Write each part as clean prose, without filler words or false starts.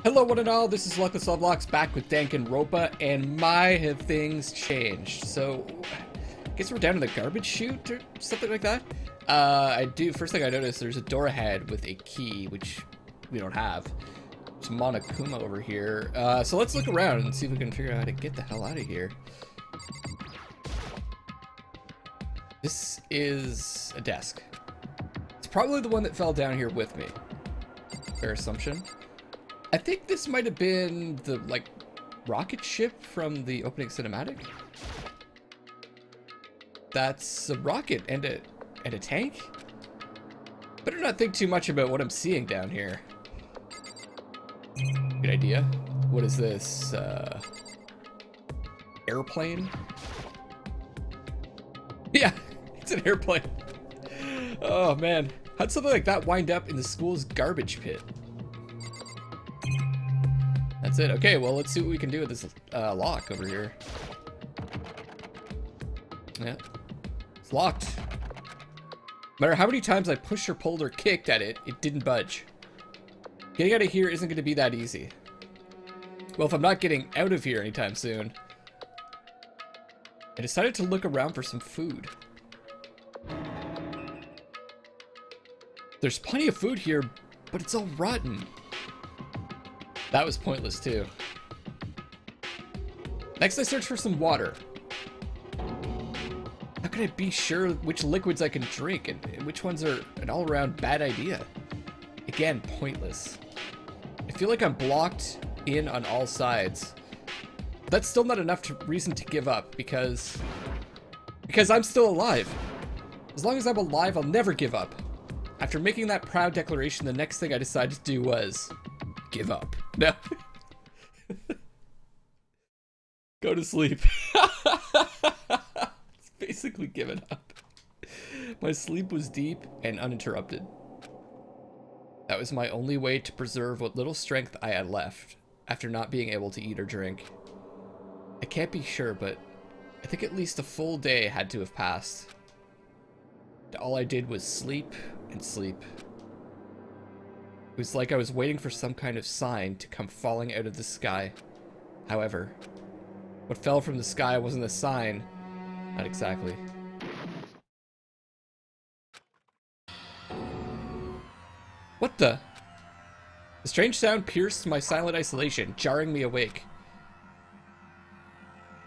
Hello one and all, this is Luckless Lovelocks back with Danganronpa, and my have things changed. So, I guess we're down in the garbage chute or something like that. First thing I noticed, there's a door ahead with a key, which we don't have. There's Monokuma over here. So let's look around and see if we can figure out how to get the hell out of here. This is a desk. It's probably the one that fell down here with me. Fair assumption. I think this might have been the, like, rocket ship from the opening cinematic. That's a rocket and a tank? Better not think too much about what I'm seeing down here. Good idea. What is this? Airplane? Yeah, it's an airplane. Oh man, how'd something like that wind up in the school's garbage pit? That's it. Okay, well, let's see what we can do with this lock over here. Yeah, it's locked. No matter how many times I pushed or pulled or kicked at it, it didn't budge. Getting out of here isn't going to be that easy. Well, if I'm not getting out of here anytime soon, I decided to look around for some food. There's plenty of food here, but it's all rotten. That was pointless too. Next I search for some water. How can I be sure which liquids I can drink and which ones are an all-around bad idea? Again, pointless. I feel like I'm blocked in on all sides. But that's still not enough reason to give up because I'm still alive. As long as I'm alive, I'll never give up. After making that proud declaration, the next thing I decided to do was give up. No. Go to sleep. It's basically given up. My sleep was deep and uninterrupted. That was my only way to preserve what little strength I had left after not being able to eat or drink. I can't be sure, but I think at least a full day had to have passed. All I did was sleep and sleep. It was like I was waiting for some kind of sign to come falling out of the sky. However, what fell from the sky wasn't a sign. Not exactly. What the? The strange sound pierced my silent isolation, jarring me awake.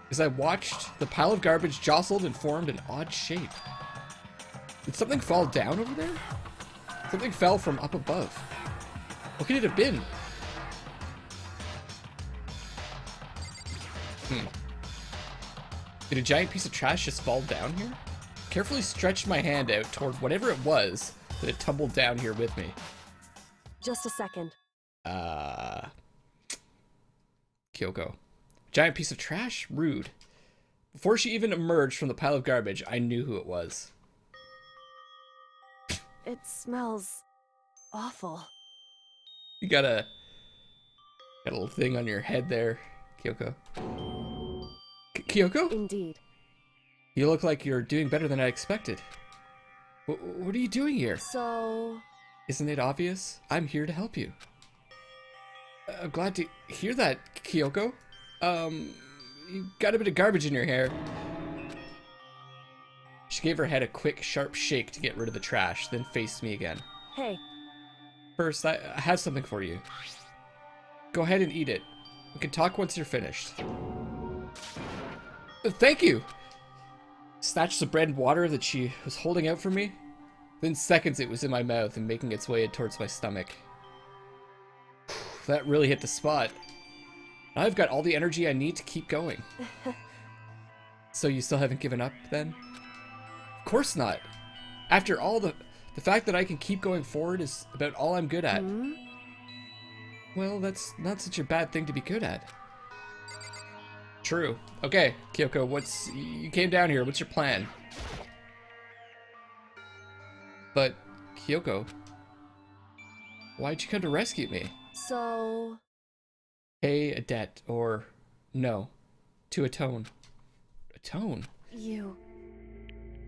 As I watched, the pile of garbage jostled and formed an odd shape. Did something fall down over there? Something fell from up above. What could it have been? Did a giant piece of trash just fall down here? Carefully stretched my hand out toward whatever it was that had tumbled down here with me. Just a second. Kyoko. Giant piece of trash? Rude. Before she even emerged from the pile of garbage, I knew who it was. It smells awful. You got a little thing on your head there, Kyoko. Kyoko? Indeed. You look like you're doing better than I expected. What are you doing here? So... Isn't it obvious? I'm here to help you. I'm glad to hear that, Kyoko. You got a bit of garbage in your hair. She gave her head a quick, sharp shake to get rid of the trash, then faced me again. Hey. First, I have something for you. Go ahead and eat it. We can talk once you're finished. Thank you! Snatched the bread and water that she was holding out for me. Within seconds, it was in my mouth and making its way towards my stomach. That really hit the spot. Now I've got all the energy I need to keep going. So you still haven't given up, then? Of course not. After all, the fact that I can keep going forward is about all I'm good at. Well, that's not such a bad thing to be good at. True. Okay, Kyoko, you came down here. What's your plan? But, Kyoko, why'd you come to rescue me? So... Pay a debt, or no, to atone. Atone? You...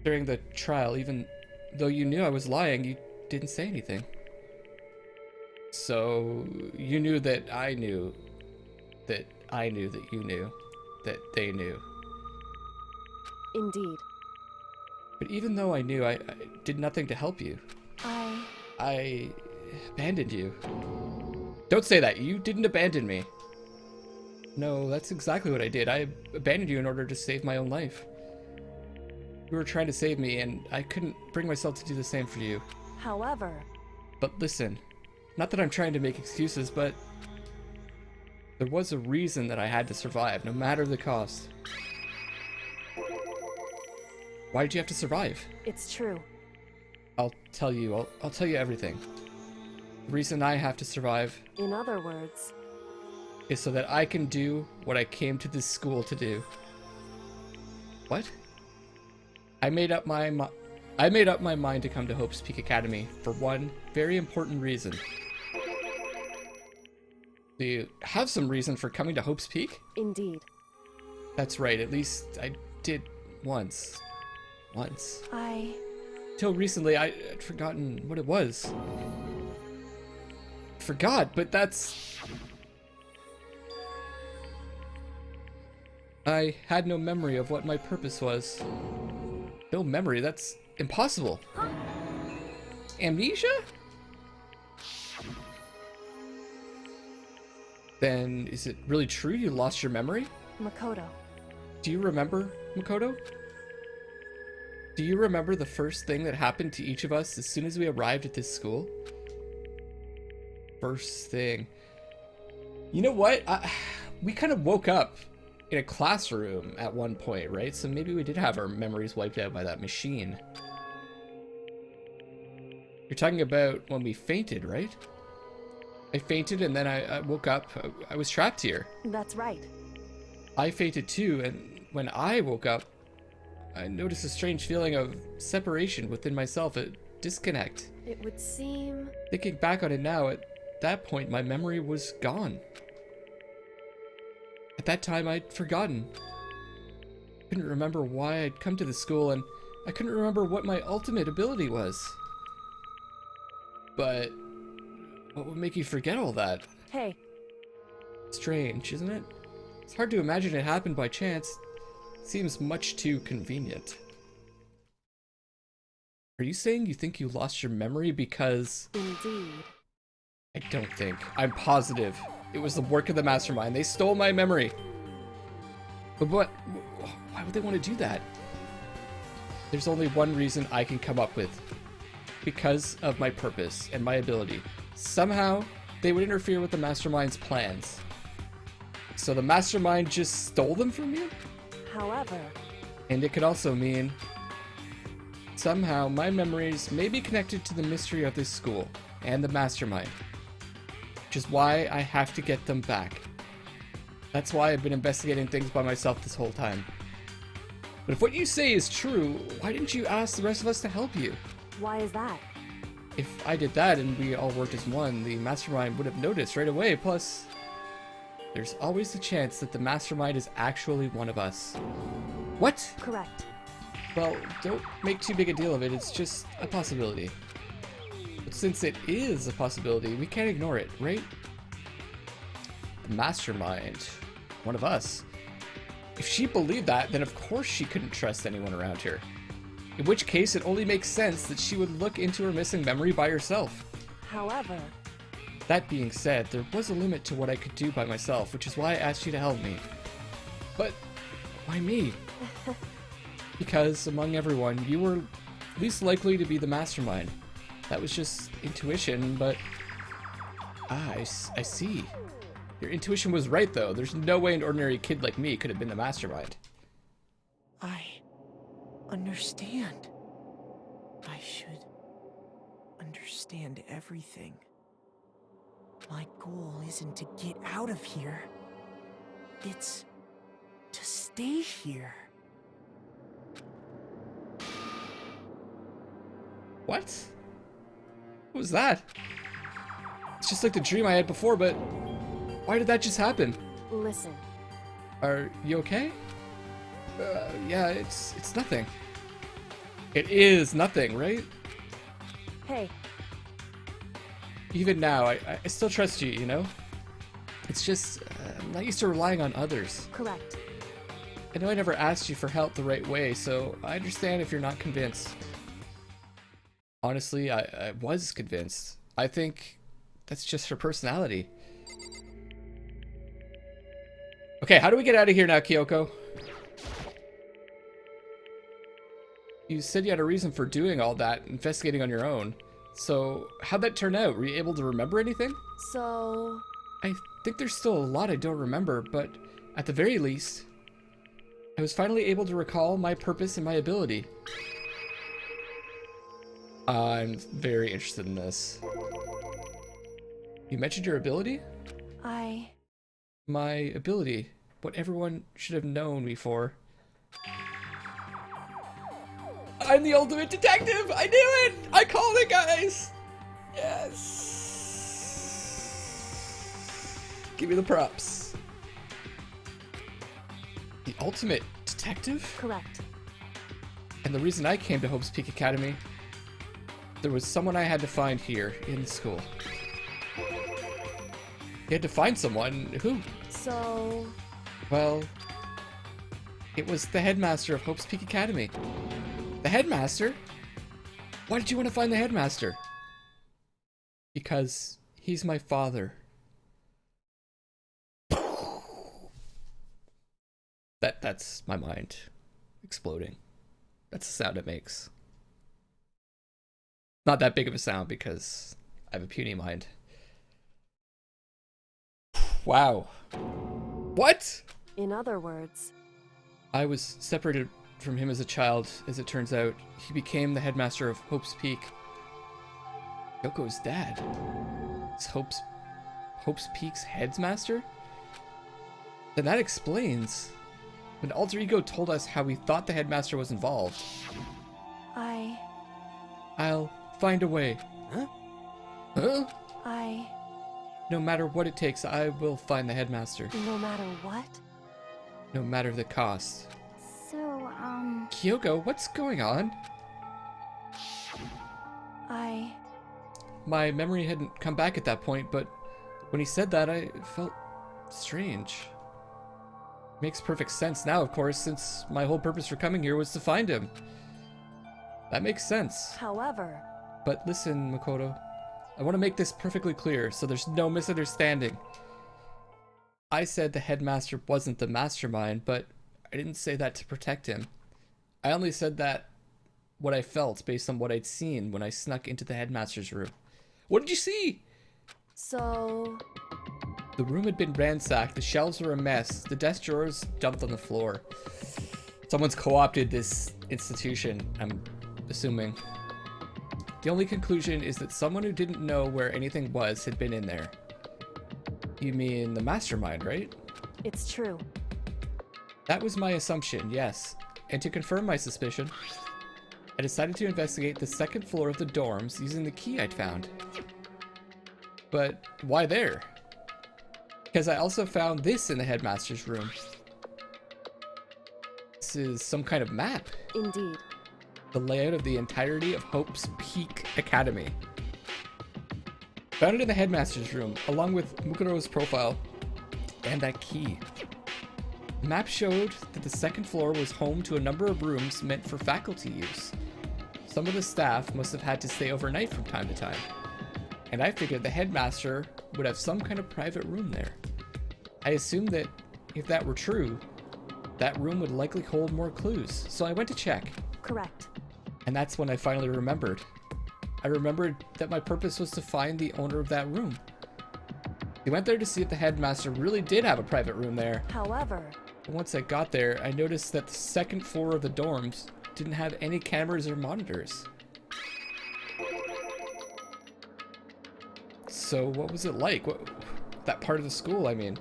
During the trial, even though you knew I was lying, you didn't say anything. So you knew that I knew that I knew that you knew that they knew. Indeed. But even though I knew, I did nothing to help you. I abandoned you. Don't say that. You didn't abandon me. No, that's exactly what I did. I abandoned you in order to save my own life. You were trying to save me, and I couldn't bring myself to do the same for you. However... But listen, not that I'm trying to make excuses, but there was a reason that I had to survive, no matter the cost. Why did you have to survive? It's true. I'll tell you. I'll tell you everything. The reason I have to survive... In other words... is so that I can do what I came to this school to do. What? I made up my mind to come to Hope's Peak Academy for one very important reason. Do you have some reason for coming to Hope's Peak? Indeed. That's right, at least I did once. Once. Till recently, I'd forgotten what it was. Forgot, but that's... I had no memory of what my purpose was. No memory? That's impossible. Huh? Amnesia? Then, is it really true you lost your memory? Makoto. Do you remember, Makoto? Do you remember the first thing that happened to each of us as soon as we arrived at this school? First thing. You know what? We kind of woke up in a classroom at one point, right? So maybe we did have our memories wiped out by that machine. You're talking about when we fainted, right? I fainted and then I woke up. I was trapped here. That's right. I fainted too, and when I woke up, I noticed a strange feeling of separation within myself, a disconnect. It would seem... Thinking back on it now, at that point, my memory was gone. At that time, I'd forgotten. I couldn't remember why I'd come to the school, and I couldn't remember what my ultimate ability was. But what would make you forget all that? Hey. Strange, isn't it? It's hard to imagine it happened by chance. Seems much too convenient. Are you saying you think you lost your memory because... Indeed. I don't think. I'm positive. It was the work of the mastermind. They stole my memory. But what? Why would they want to do that? There's only one reason I can come up with. Because of my purpose and my ability. Somehow, they would interfere with the mastermind's plans. So the mastermind just stole them from you? However... And it could also mean... somehow, my memories may be connected to the mystery of this school and the mastermind. Which is why I have to get them back. That's why I've been investigating things by myself this whole time. But if what you say is true, why didn't you ask the rest of us to help you? Why is that? If I did that and we all worked as one, the mastermind would have noticed right away. Plus, there's always the chance that the mastermind is actually one of us. What? Correct. Well, don't make too big a deal of it. It's just a possibility. But since it is a possibility, we can't ignore it, right? The mastermind. One of us. If she believed that, then of course she couldn't trust anyone around here. In which case, it only makes sense that she would look into her missing memory by herself. However... That being said, there was a limit to what I could do by myself, which is why I asked you to help me. But why me? Because, among everyone, you were least likely to be the mastermind. That was just intuition, but... I see. Your intuition was right, though. There's no way an ordinary kid like me could have been the mastermind. I understand. I should understand everything. My goal isn't to get out of here. It's to stay here. What? What was that? It's just like the dream I had before, but why did that just happen? Listen. Are you okay? Yeah, it's nothing. It is nothing, right? Hey. even now, I still trust you, you know? It's just, I'm not used to relying on others. Correct. I know I never asked you for help the right way, so I understand if you're not convinced. Honestly, I was convinced. I think that's just her personality. Okay, how do we get out of here now, Kyoko? You said you had a reason for doing all that, investigating on your own. So, how'd that turn out? Were you able to remember anything? So... I think there's still a lot I don't remember, but at the very least, I was finally able to recall my purpose and my ability. I'm very interested in this. You mentioned your ability? My ability. What everyone should have known me for. I'm the ultimate detective! I knew it! I called it, guys! Yes! Give me the props. The ultimate detective? Correct. And the reason I came to Hope's Peak Academy, there was someone I had to find here in the school. You had to find someone? Who? So... Well, it was the headmaster of Hope's Peak Academy. The headmaster? Why did you want to find the headmaster? Because he's my father. That's my mind exploding. That's the sound it makes. Not that big of a sound because I have a puny mind. Wow. What? In other words... I was separated from him as a child. As it turns out, he became the headmaster of Hope's Peak. Kyoko's dad. Is Hope's Peak's headmaster? Then that explains. When Alter Ego told us how we thought the headmaster was involved. I'll find a way. Huh? Huh? No matter what it takes, I will find the headmaster. No matter what? No matter the cost. So, Kyoko, what's going on? My memory hadn't come back at that point, but when he said that, I felt strange. Makes perfect sense now, of course, since my whole purpose for coming here was to find him. That makes sense. However... But listen, Makoto. I want to make this perfectly clear, so there's no misunderstanding. I said the headmaster wasn't the mastermind, but I didn't say that to protect him. I only said that what I felt based on what I'd seen when I snuck into the headmaster's room. What did you see? So... The room had been ransacked, the shelves were a mess, the desk drawers dumped on the floor. Someone's co-opted this institution, I'm assuming. The only conclusion is that someone who didn't know where anything was had been in there. You mean the mastermind, right? It's true. That was my assumption, yes. And to confirm my suspicion, I decided to investigate the second floor of the dorms using the key I'd found. But why there? Because I also found this in the headmaster's room. This is some kind of map. Indeed. The layout of the entirety of Hope's Peak Academy. Found it in the headmaster's room, along with Mukuro's profile and that key. The map showed that the second floor was home to a number of rooms meant for faculty use. Some of the staff must have had to stay overnight from time to time. And I figured the headmaster would have some kind of private room there. I assumed that if that were true, that room would likely hold more clues, so I went to check. Correct. And that's when I finally remembered. I remembered that my purpose was to find the owner of that room. I went there to see if the headmaster really did have a private room there. However... And once I got there, I noticed that the second floor of the dorms didn't have any cameras or monitors. So what was it like? That part of the school, I mean.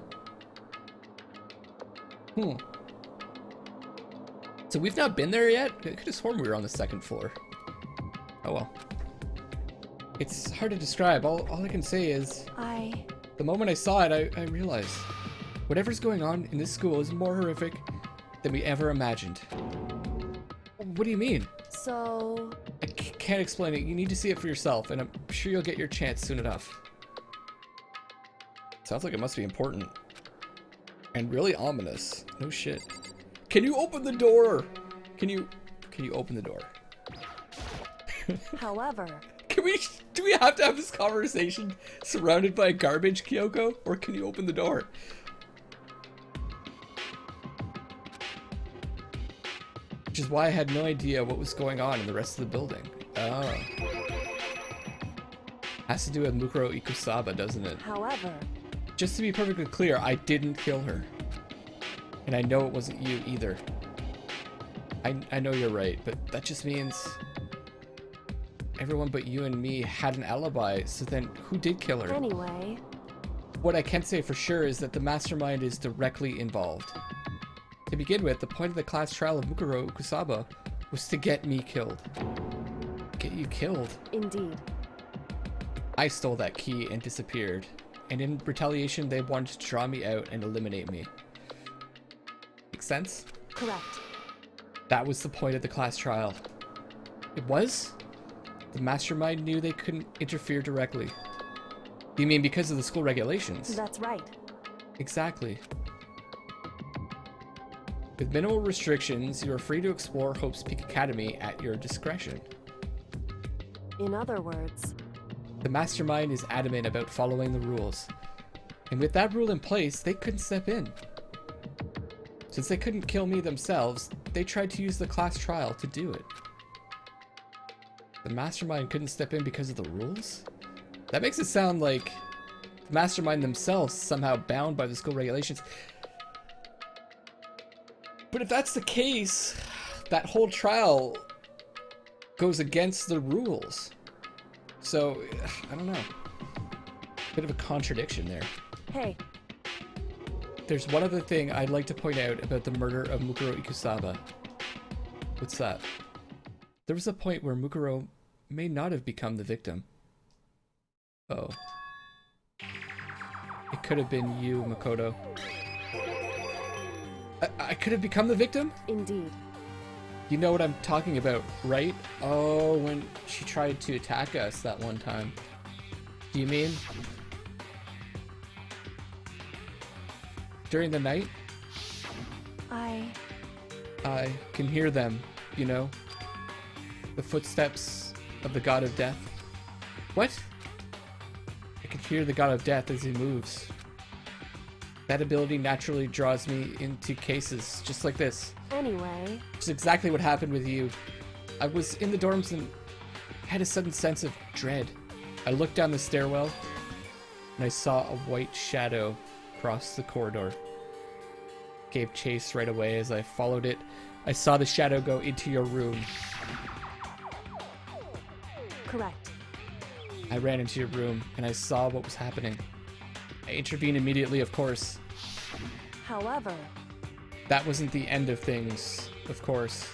So we've not been there yet? I could have sworn we were on the second floor. Oh well. It's hard to describe. All I can say is... The moment I saw it, I realized... Whatever's going on in this school is more horrific than we ever imagined. What do you mean? So... I can't explain it. You need to see it for yourself, and I'm sure you'll get your chance soon enough. Sounds like it must be important. And really ominous. No shit. Can you open the door? Can you open the door? However, Do we have to have this conversation surrounded by garbage, Kyoko? Or can you open the door? Which is why I had no idea what was going on in the rest of the building. Oh. Has to do with Mukuro Ikusaba, doesn't it? however, Just to be perfectly clear, I didn't kill her. And I know it wasn't you either. I know you're right, but that just means everyone but you and me had an alibi, so then who did kill her? anyway, What I can say for sure is that the mastermind is directly involved. To begin with, the point of the class trial of Mukuro Ikusaba was to get me killed. Get you killed? indeed. I stole that key and disappeared, and in retaliation they wanted to draw me out and eliminate me. Make sense? Correct. That was the point of the class trial. It was? The mastermind knew they couldn't interfere directly. You mean because of the school regulations? That's right. Exactly. With minimal restrictions, you are free to explore Hope's Peak Academy at your discretion. In other words, The mastermind is adamant about following the rules. And with that rule in place, they couldn't step in. Since they couldn't kill me themselves, they tried to use the class trial to do it. The mastermind couldn't step in because of the rules? That makes it sound like the mastermind themselves somehow bound by the school regulations. But if that's the case, that whole trial goes against the rules. So, I don't know. Bit of a contradiction there. hey, There's one other thing I'd like to point out about the murder of Mukuro Ikusaba. What's that? There was a point where Mukuro may not have become the victim. Oh. It could have been you, Makoto. I could have become the victim? indeed. You know what I'm talking about, right? Oh, when she tried to attack us that one time. Do you mean? During the night? I can hear them, you know? The footsteps of the god of death. What? I can hear the god of death as he moves. That ability naturally draws me into cases just like this. Anyway, Which is exactly what happened with you. I was in the dorms and had a sudden sense of dread. I looked down the stairwell and I saw a white shadow cross the corridor. Gave chase right away. As I followed it, I saw the shadow go into your room. correct. I ran into your room and I saw what was happening. I intervened immediately, of course. However, That wasn't the end of things, of course.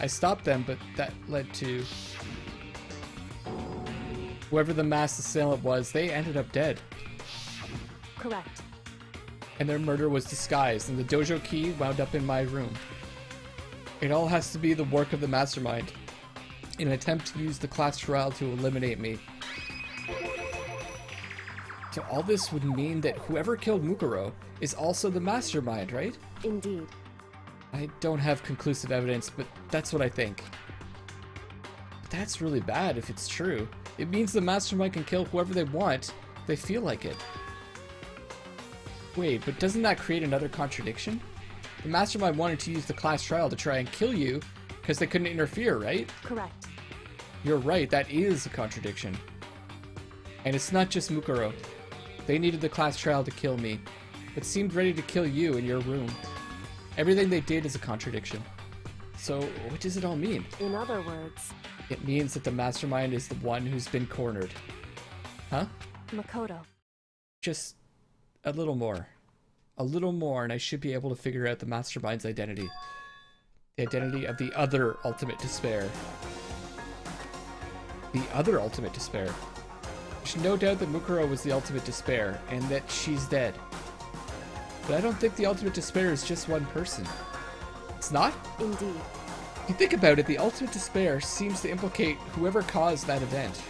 I stopped them, but that led to... Whoever the masked assailant was, they ended up dead. correct. And their murder was disguised, and the dojo key wound up in my room. It all has to be the work of the mastermind, in an attempt to use the class trial to eliminate me. So all this would mean that whoever killed Mukuro is also the mastermind, right? Indeed. I don't have conclusive evidence, but that's what I think. But that's really bad if it's true. It means the mastermind can kill whoever they want if they feel like it. Wait, but doesn't that create another contradiction? The mastermind wanted to use the class trial to try and kill you because they couldn't interfere, right? Correct. You're right, that is a contradiction. And it's not just Mukuro. They needed the class trial to kill me, but seemed ready to kill you in your room. Everything they did is a contradiction. So, what does it all mean? In other words, It means that the mastermind is the one who's been cornered. Huh? Makoto. Just a little more. A little more, and I should be able to figure out the mastermind's identity. The identity of the other ultimate despair. The other ultimate despair. There's no doubt that Mukuro was the ultimate despair, and that she's dead. But I don't think the ultimate despair is just one person. It's not? Indeed. you think about it, the ultimate despair seems to implicate whoever caused that event.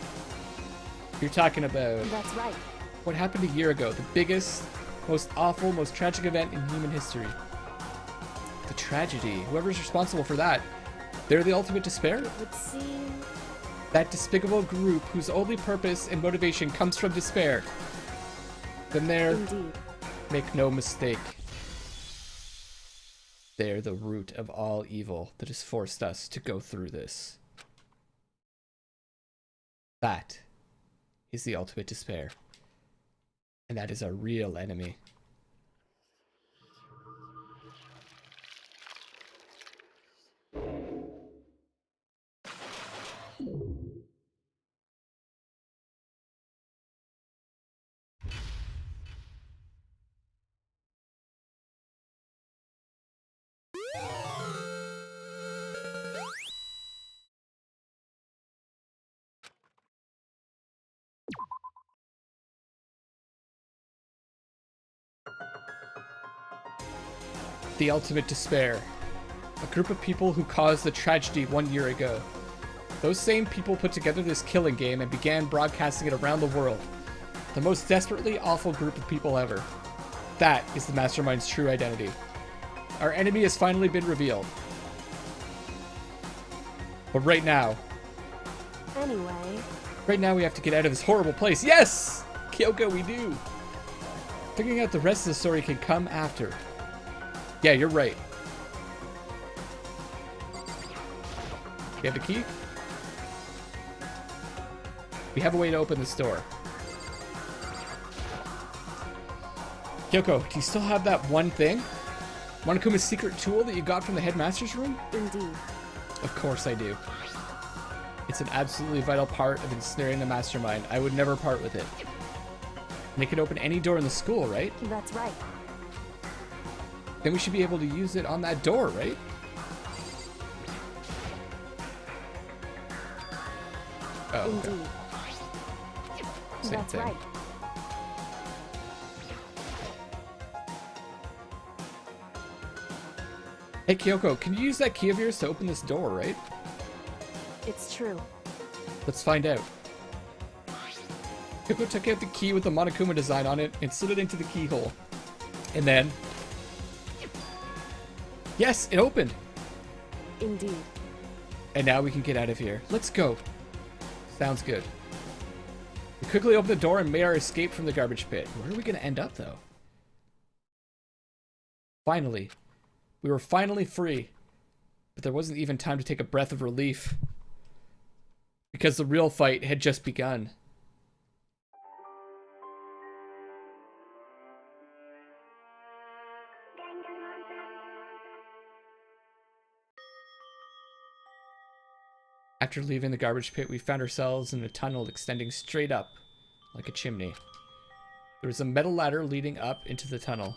You're talking about That's right. what happened a year ago, the biggest, most awful, most tragic event in human history. The tragedy. Whoever's responsible for that, they're the ultimate despair? It would seem... That despicable group whose only purpose and motivation comes from despair. Then they're, Indeed. make no mistake, they're the root of all evil that has forced us to go through this. That is the ultimate despair. And that is our real enemy. The ultimate despair. A group of people who caused the tragedy 1 year ago. Those same people put together this killing game and began broadcasting it around the world. The most desperately awful group of people ever. That is the Mastermind's true identity. Our enemy has finally been revealed. But right now we have to get out of this horrible place. Yes! Kyoko, we do. Figuring out the rest of the story can come after. Yeah, you're right. You have the key? We have a way to open this door. Kyoko, do you still have that one thing? Monokuma's secret tool that you got from the headmaster's room? Indeed. Of course I do. It's an absolutely vital part of ensnaring the mastermind. I would never part with it. And it can open any door in the school, right? That's right. Then we should be able to use it on that door, right? Oh, okay. Indeed. Same That's thing. right. Hey Kyoko, can you use that key of yours to open this door, right? It's true. Let's find out. Kyoko took out the key with the Monokuma design on it and slid it into the keyhole. And then... Yes, it opened! Indeed. And now we can get out of here. Let's go. Sounds good. We quickly opened the door and made our escape from the garbage pit. Where are we going to end up, though? Finally. We were finally free. But there wasn't even time to take a breath of relief. Because the real fight had just begun. After leaving the garbage pit, we found ourselves in a tunnel extending straight up, like a chimney. There was a metal ladder leading up into the tunnel.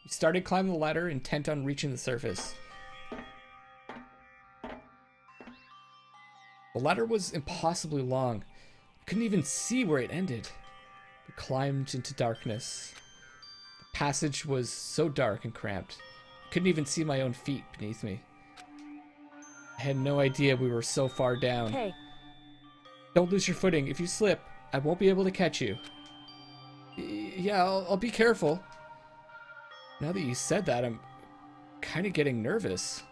We started climbing the ladder, intent on reaching the surface. The ladder was impossibly long. I couldn't even see where it ended. We climbed into darkness. The passage was so dark and cramped. I couldn't even see my own feet beneath me. I had no idea we were so far down. Hey. Don't lose your footing. If you slip, I won't be able to catch you. Yeah, I'll be careful. Now that you said that, I'm kind of getting nervous.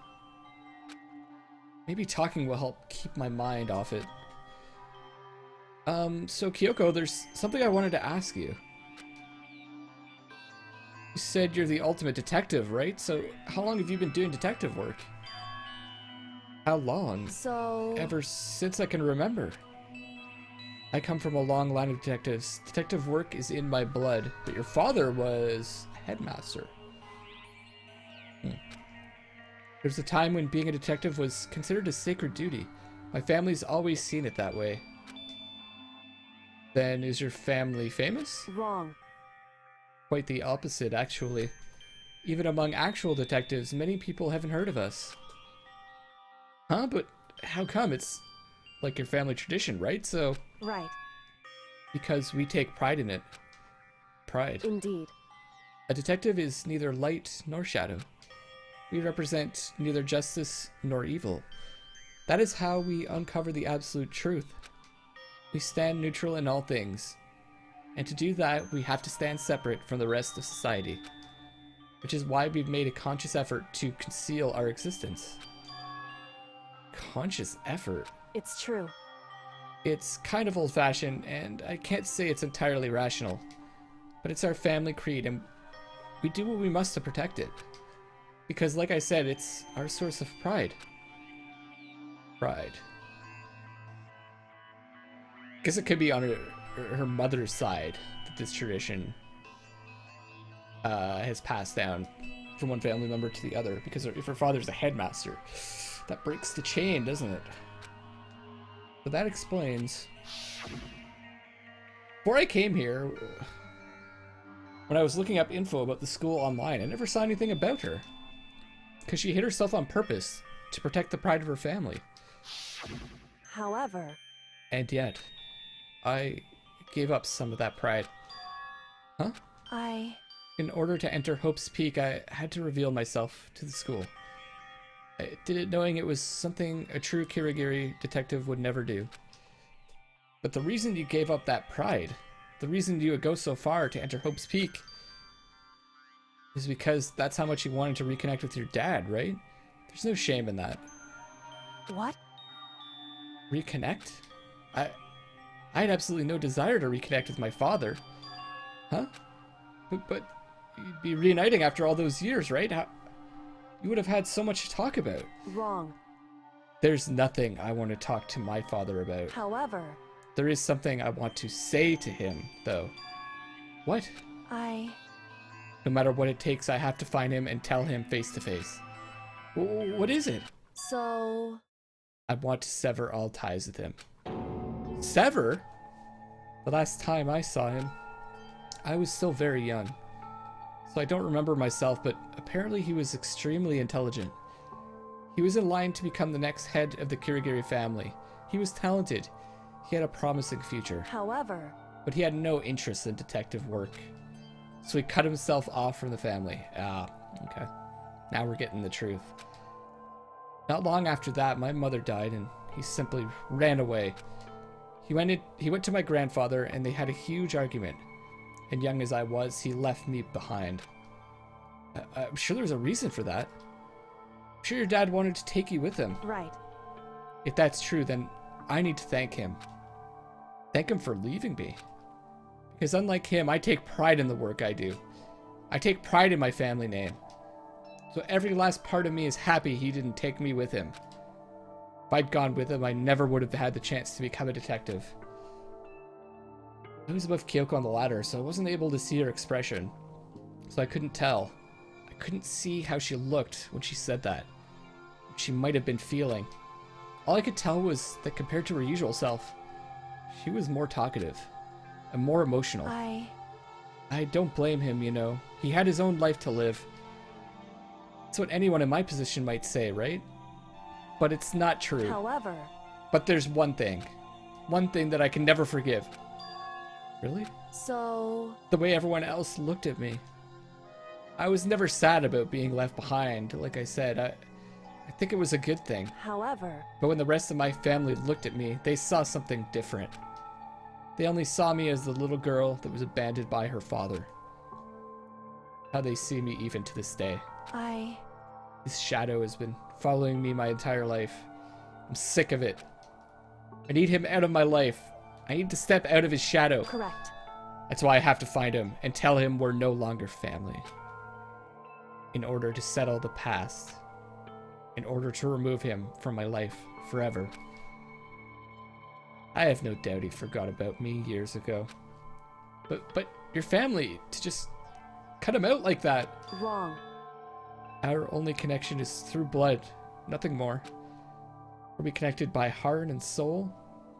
Maybe talking will help keep my mind off it. So Kyoko, there's something I wanted to ask you. You said you're the ultimate detective, right? So how long have you been doing detective work? How long? So... Ever since I can remember. I come from a long line of detectives. Detective work is in my blood, but your father was a headmaster. There's a time when being a detective was considered a sacred duty. My family's always seen it that way. Then is your family famous? Wrong. Quite the opposite, actually. Even among actual detectives, many people haven't heard of us. Huh? But how come? It's like your family tradition, right? So... Right. Because we take pride in it. Pride. Indeed. A detective is neither light nor shadow. We represent neither justice nor evil. That is how we uncover the absolute truth. We stand neutral in all things. And to do that, we have to stand separate from the rest of society. Which is why we've made a conscious effort to conceal our existence. Conscious effort? It's true. It's kind of old-fashioned, and I can't say it's entirely rational. But it's our family creed, and we do what we must to protect it. Because, like I said, it's our source of pride. Pride. Guess it could be on her mother's side that this tradition has passed down from one family member to the other. Because if her father's a headmaster, that breaks the chain, doesn't it? But that explains. Before I came here, when I was looking up info about the school online, I never saw anything about her. Because she hid herself on purpose to protect the pride of her family. However, And yet, I gave up some of that pride. Huh? In order to enter Hope's Peak, I had to reveal myself to the school. I did it knowing it was something a true Kirigiri detective would never do. But the reason you gave up that pride, the reason you would go so far to enter Hope's Peak, is because that's how much you wanted to reconnect with your dad, right? There's no shame in that. what? Reconnect? I had absolutely no desire to reconnect with my father. Huh? But you'd be reuniting after all those years, right? You would have had so much to talk about. Wrong. There's nothing I want to talk to my father about. However, There is something I want to say to him, though. What? No matter what it takes, I have to find him and tell him face to face. What is it? So... I want to sever all ties with him. Sever? The last time I saw him, I was still very young. So I don't remember myself, but apparently he was extremely intelligent. He was in line to become the next head of the Kirigiri family. He was talented. He had a promising future. However, But he had no interest in detective work. So he cut himself off from the family. Ah, okay. Now we're getting the truth. Not long after that, my mother died and he simply ran away. He went to my grandfather and they had a huge argument. And young as I was, he left me behind. I'm sure there's a reason for that. I'm sure your dad wanted to take you with him. right. If that's true, then I need to thank him. Thank him for leaving me. Because unlike him, I take pride in the work I do. I take pride in my family name. So every last part of me is happy he didn't take me with him. If I'd gone with him, I never would have had the chance to become a detective. I was above Kyoko on the ladder, so I wasn't able to see her expression. So I couldn't tell. I couldn't see how she looked when she said that. What she might have been feeling. All I could tell was that compared to her usual self, she was more talkative and more emotional. I don't blame him, you know. He had his own life to live. That's what anyone in my position might say, right? But it's not true. However, But there's one thing that I can never forgive. Really? so... The way everyone else looked at me. I was never sad about being left behind. Like I said, I think it was a good thing. However, But when the rest of my family looked at me, they saw something different. They only saw me as the little girl that was abandoned by her father. How they see me even to this day. His shadow has been following me my entire life. I'm sick of it. I need him out of my life. I need to step out of his shadow. correct. That's why I have to find him and tell him we're no longer family. In order to settle the past. In order to remove him from my life forever. I have no doubt he forgot about me years ago. But your family, to just cut him out like that. Wrong. Our only connection is through blood, nothing more. Are we connected by heart and soul?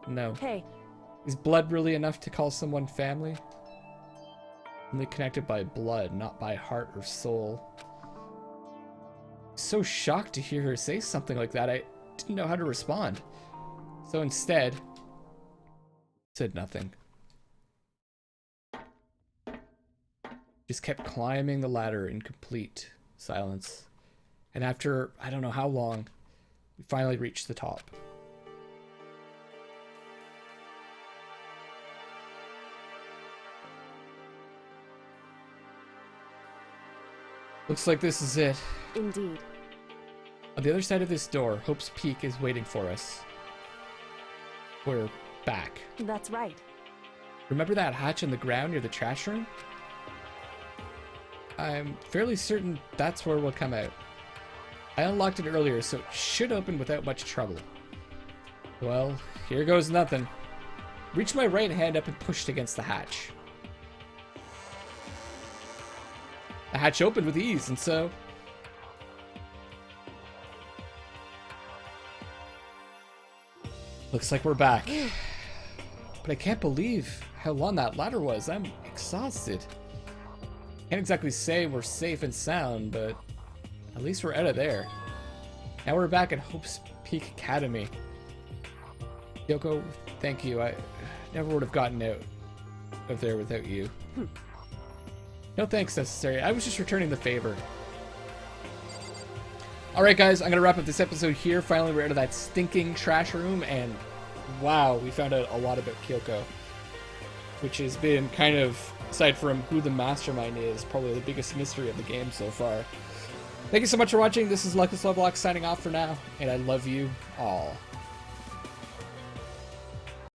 No. Hey, Is blood really enough to call someone family? Only connected by blood, not by heart or soul. So shocked to hear her say something like that, I didn't know how to respond. So instead, said nothing. Just kept climbing the ladder in complete silence. And after, I don't know how long, we finally reached the top. Looks like this is it. Indeed. On the other side of this door, Hope's Peak is waiting for us. We're back. That's right. Remember that hatch in the ground near the trash room? I'm fairly certain that's where we'll come out. I unlocked it earlier, so it should open without much trouble. Well, here goes nothing. Reach my right hand up and pushed against the hatch. The hatch opened with ease, and so... Looks like we're back. But I can't believe how long that ladder was. I'm exhausted. Can't exactly say we're safe and sound, but at least we're out of there. Now we're back at Hope's Peak Academy. Kyoko, thank you. I never would have gotten out of there without you. No thanks necessary. I was just returning the favor. Alright guys, I'm going to wrap up this episode here. Finally, we're out of that stinking trash room, and wow, we found out a lot about Kyoko. Which has been kind of, aside from who the mastermind is, probably the biggest mystery of the game so far. Thank you so much for watching. This is Luckless Lovelocks signing off for now, and I love you all.